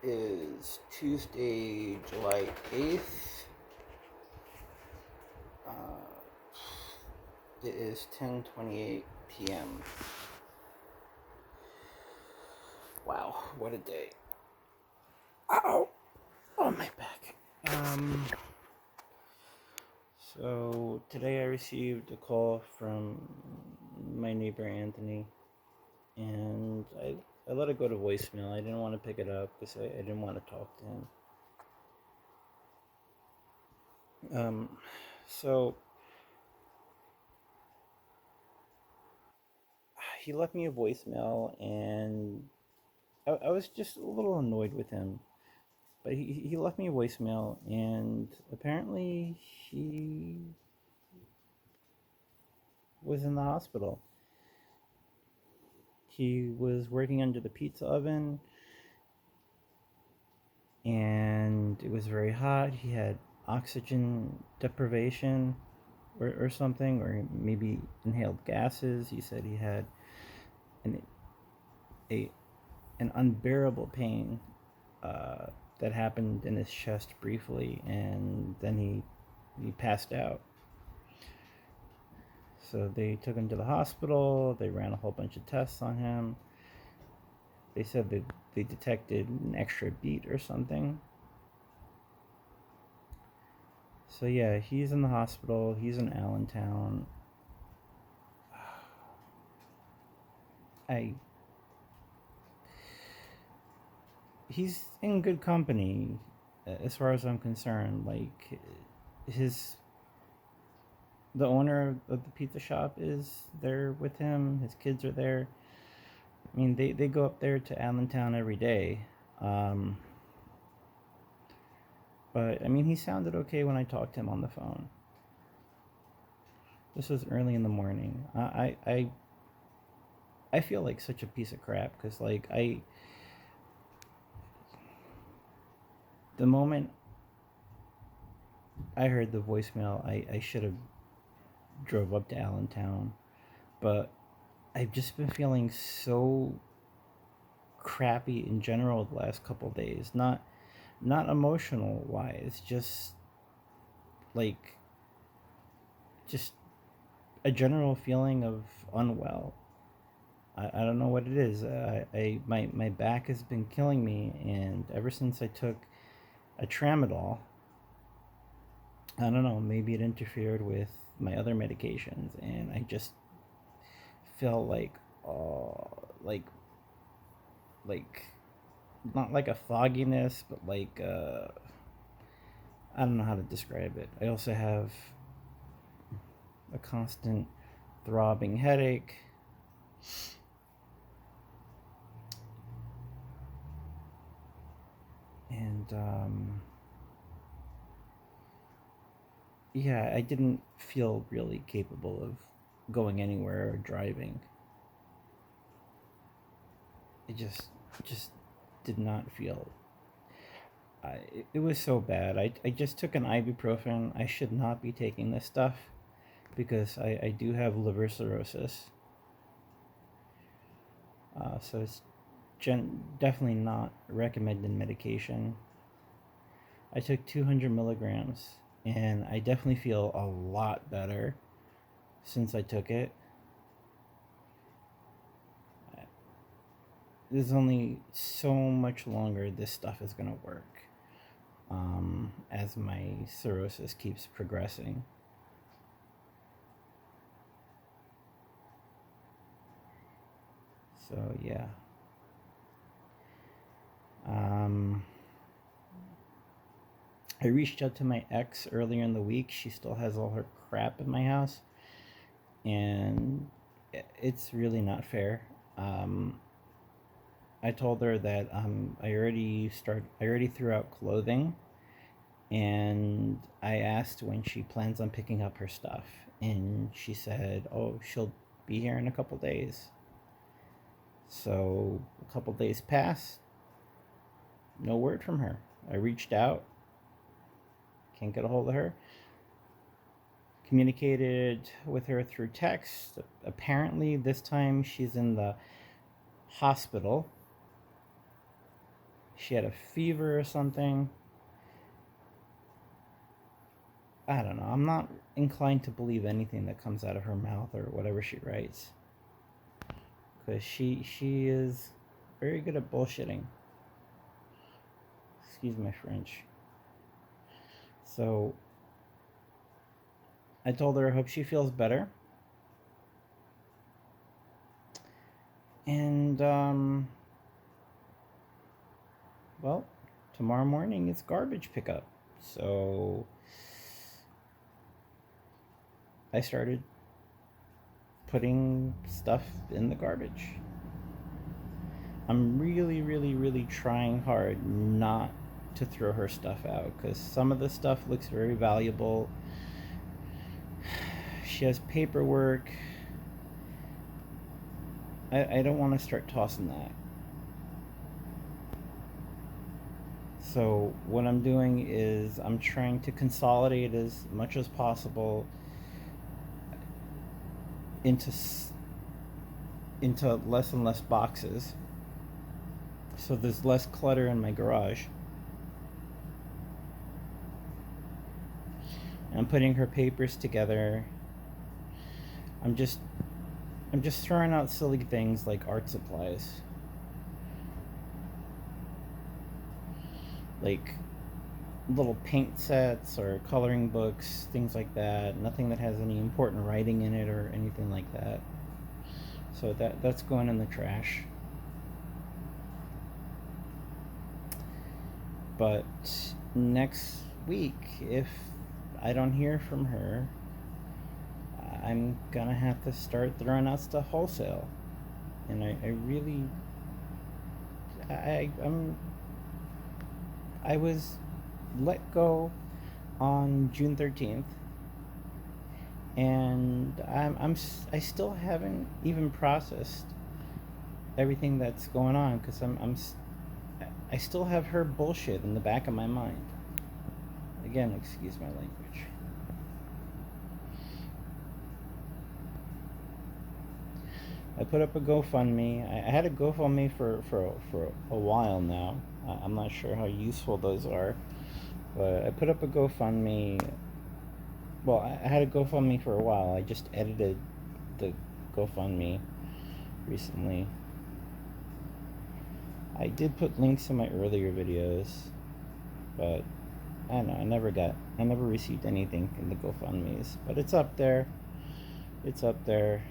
It is Tuesday, July 8th. It is 10:28 p.m. Wow, what a day. Ow! Oh, my back. So today I received a call from my neighbor Anthony, and I let it go to voicemail. I didn't want to pick it up because I didn't want to talk to him. So he left me a voicemail, and I was just a little annoyed with him. But he left me a voicemail, and apparently he was in the hospital. He was working under the pizza oven, and it was very hot. He had oxygen deprivation or something, or maybe inhaled gases. He said he had an, a, an unbearable pain uh, that happened in his chest briefly, and then he passed out. So they took him to the hospital. They ran a whole bunch of tests on him. They said that they detected an extra beat or something. So yeah, he's in the hospital. He's in Allentown. I he's in good company as far as I'm concerned. Like his the owner of the pizza shop is there with him. His kids are there. I mean, they go up there to Allentown every day. Um, but I mean, he sounded okay when I talked to him on the phone. This was early in the morning. I feel like such a piece of crap because like the moment I heard the voicemail, I should have drove up to Allentown, but I've just been feeling so crappy in general the last couple of days. Not emotional wise, just like just a general feeling of unwell. I don't know what it is. My back has been killing me, and ever since I took a tramadol, I don't know, maybe it interfered with my other medications, and I just felt like, oh, like not like a fogginess, but like I don't know how to describe it. I also have a constant throbbing headache. And yeah, I didn't feel really capable of going anywhere or driving. It just did not feel. It was so bad. I just took an ibuprofen. I should not be taking this stuff because I do have liver cirrhosis. So it's definitely not recommended medication. I took 200 milligrams, and I definitely feel a lot better since I took it. There's only so much longer this stuff is going to work as my cirrhosis keeps progressing. So, yeah. I reached out to my ex earlier in the week. She still has all her crap in my house, and it's really not fair. I told her that I already threw out clothing, and I asked when she plans on picking up her stuff, and she said, "Oh, she'll be here in a couple days." So a couple days passed, no word from her. I reached out, can't get a hold of her. Communicated with her through text. Apparently, this time she's in the hospital. she had a fever or something. I don't know. I'm not inclined to believe anything that comes out of her mouth or whatever she writes, because she is very good at bullshitting. Excuse my French. So I told her I hope she feels better. And well, tomorrow morning it's garbage pickup. So I started putting stuff in the garbage. I'm really, really, really trying hard not to throw her stuff out, because some of the stuff looks very valuable. She has paperwork. I don't want to start tossing that. So what I'm doing is I'm trying to consolidate as much as possible into less and less boxes, so there's less clutter in my garage. I'm putting her papers together. I'm just throwing out silly things like art supplies, like little paint sets or coloring books, things like that. Nothing that has any important writing in it or anything like that. So that's going in the trash. But next week, if I don't hear from her, I'm gonna have to start throwing out stuff wholesale. And I really, I was let go on June 13th, and I still haven't even processed everything that's going on, because I still have her bullshit in the back of my mind. Again, excuse my language. I put up a GoFundMe. I had a GoFundMe for a while now. I'm not sure how useful those are, but I put up a GoFundMe. Well, I had a GoFundMe for a while. I just edited the GoFundMe recently. I did put links in my earlier videos, but I don't know. I never received anything in the GoFundMes, but it's up there. It's up there.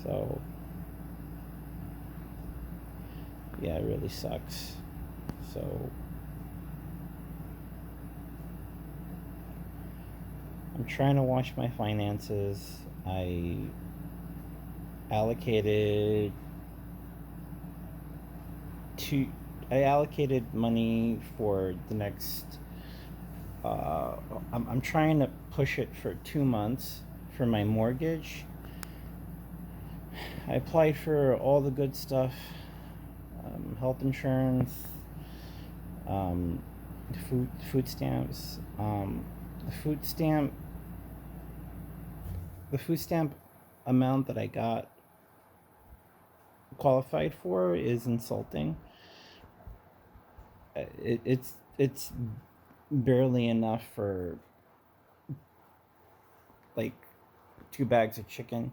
So yeah, it really sucks. So I'm trying to watch my finances. I allocated money for the next I'm trying to push it for 2 months for my mortgage. I applied for all the good stuff, health insurance, food stamps. The food stamp amount that I got qualified for is insulting. It's barely enough for like 2 bags of chicken.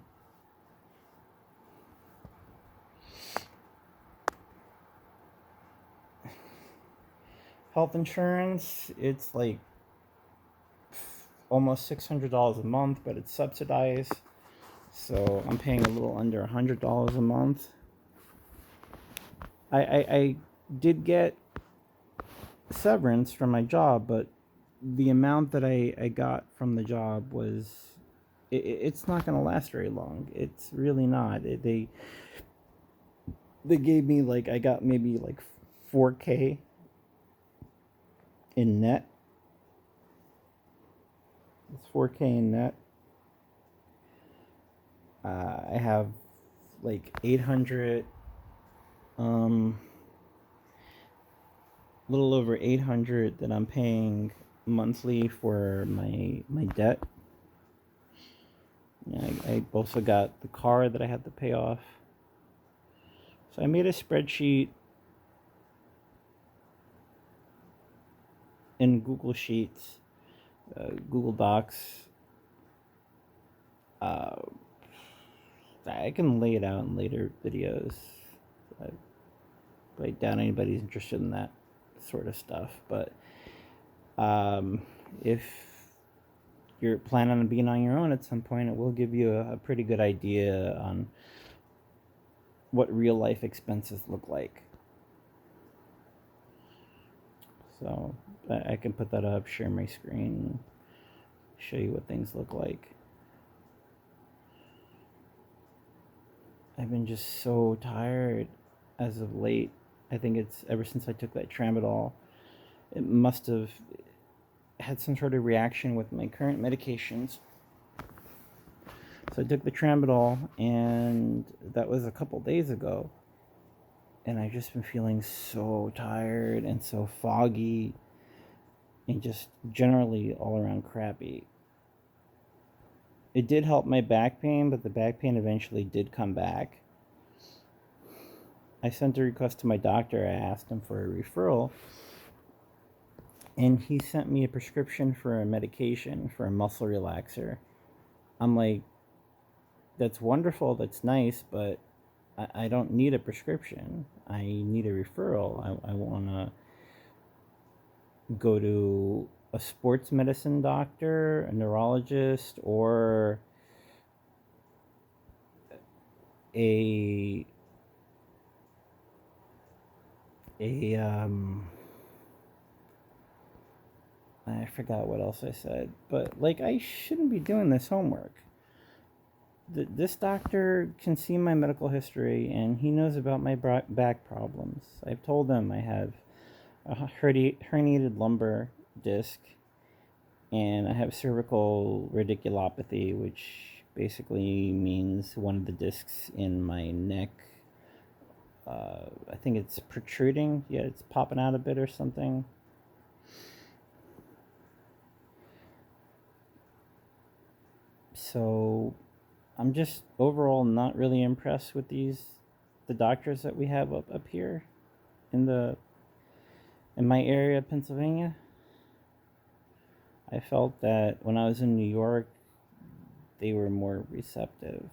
Health insurance, it's like almost $600 a month, but it's subsidized, so I'm paying a little under $100 a month. I did get severance from my job, but the amount that I got from the job was it's not going to last very long. It's really not. They gave me like, I got maybe like $4K in net. It's $4K in net. I have like 800, little over 800 that I'm paying monthly for my debt. I also got the car that I had to pay off. So I made a spreadsheet in Google Sheets, Google Docs. Uh, I can lay it out in later videos. I doubt anybody's interested in that sort of stuff. But um, if you're planning on being on your own at some point, it will give you a pretty good idea on what real life expenses look like. So I can put that up, share my screen, show you what things look like. I've been just so tired as of late. I think it's ever since I took that tramadol. It must have had some sort of reaction with my current medications. So I took the tramadol, and that was a couple days ago. And I've just been feeling so tired and so foggy and just generally all around crappy. It did help my back pain, but the back pain eventually did come back. I sent a request to my doctor. I asked him for a referral, and he sent me a prescription for a medication for a muscle relaxer. I'm like, that's wonderful, that's nice, but I don't need a prescription. I need a referral. I want to go to a sports medicine doctor, a neurologist, or a I forgot what else I said, but like I shouldn't be doing this homework. This doctor can see my medical history and he knows about my back problems. I've told him I have a herniated lumbar disc and I have cervical radiculopathy, which basically means one of the discs in my neck. I think it's protruding. Yeah, it's popping out a bit or something. So I'm just overall not really impressed with the doctors that we have up here in my area of Pennsylvania. I felt that when I was in New York, they were more receptive.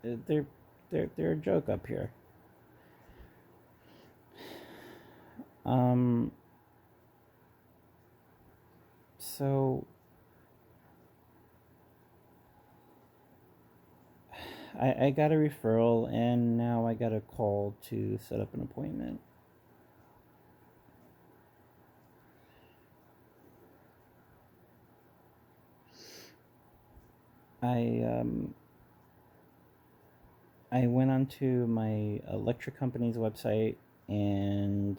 They're a joke up here. So I got a referral, and now I got a call to set up an appointment. I went onto my electric company's website and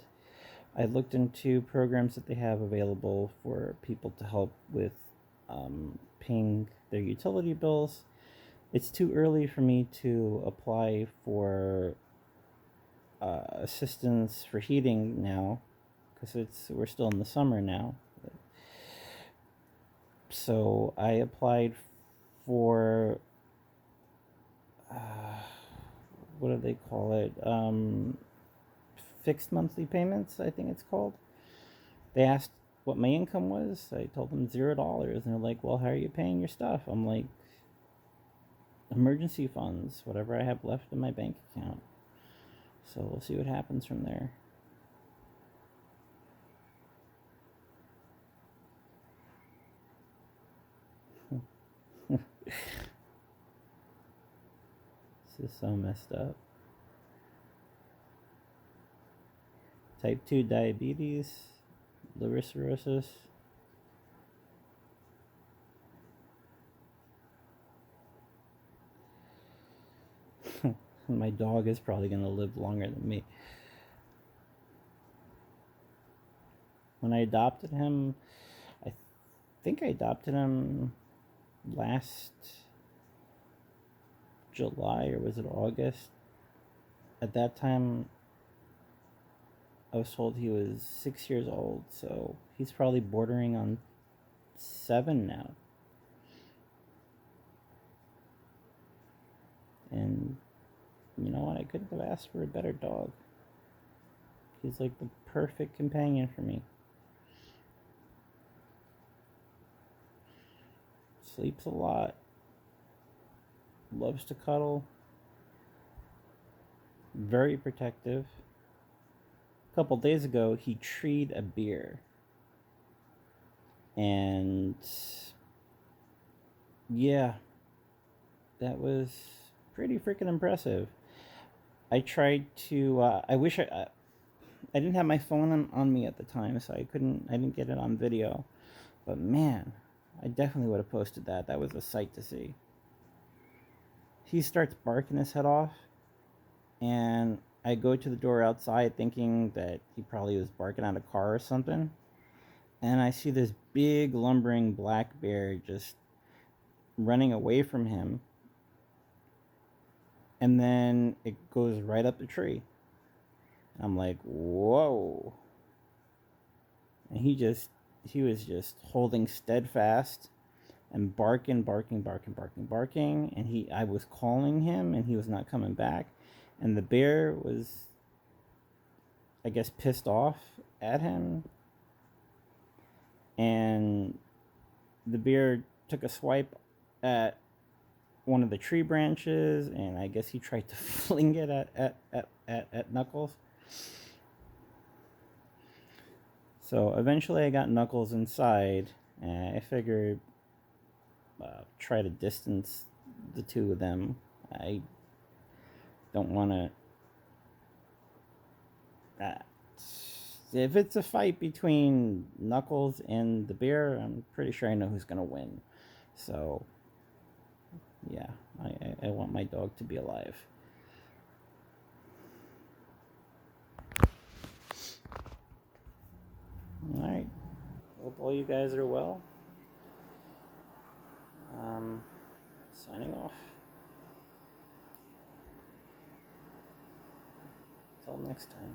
I looked into programs that they have available for people to help with paying their utility bills. It's too early for me to apply for assistance for heating now because we're still in the summer now. So I applied for what do they call it? Fixed monthly payments, I think it's called. They asked what my income was. I told them $0, and they're like, "Well, how are you paying your stuff?" I'm like, "Emergency funds, whatever I have left in my bank account." So we'll see what happens from there. This is so messed up. Type 2 diabetes, liver cirrhosis. My dog is probably going to live longer than me. When I adopted him, I think I adopted him last July, or was it August? At that time, I was told he was 6 years old, so he's probably bordering on 7 now. And you know what? I couldn't have asked for a better dog. He's like the perfect companion for me. Sleeps a lot, loves to cuddle, very protective. A couple days ago, he treed a beer. And yeah, that was pretty freaking impressive. I tried to. I wish I didn't have my phone on me at the time, so I couldn't. I didn't get it on video. But man, I definitely would have posted that. That was a sight to see. He starts barking his head off, and I go to the door outside thinking that he probably was barking at a car or something. And I see this big lumbering black bear just running away from him. And then it goes right up the tree. I'm like, whoa. And he was just holding steadfast and barking. And I was calling him and he was not coming back. And the bear was, I guess, pissed off at him. And the bear took a swipe at one of the tree branches, and I guess he tried to fling it at Knuckles. So eventually I got Knuckles inside, and I figured try to distance the two of them. I don't want to. If it's a fight between Knuckles and the bear, I'm pretty sure I know who's going to win. So, yeah, I want my dog to be alive. Alright. Hope all you guys are well. Signing off. Till next time.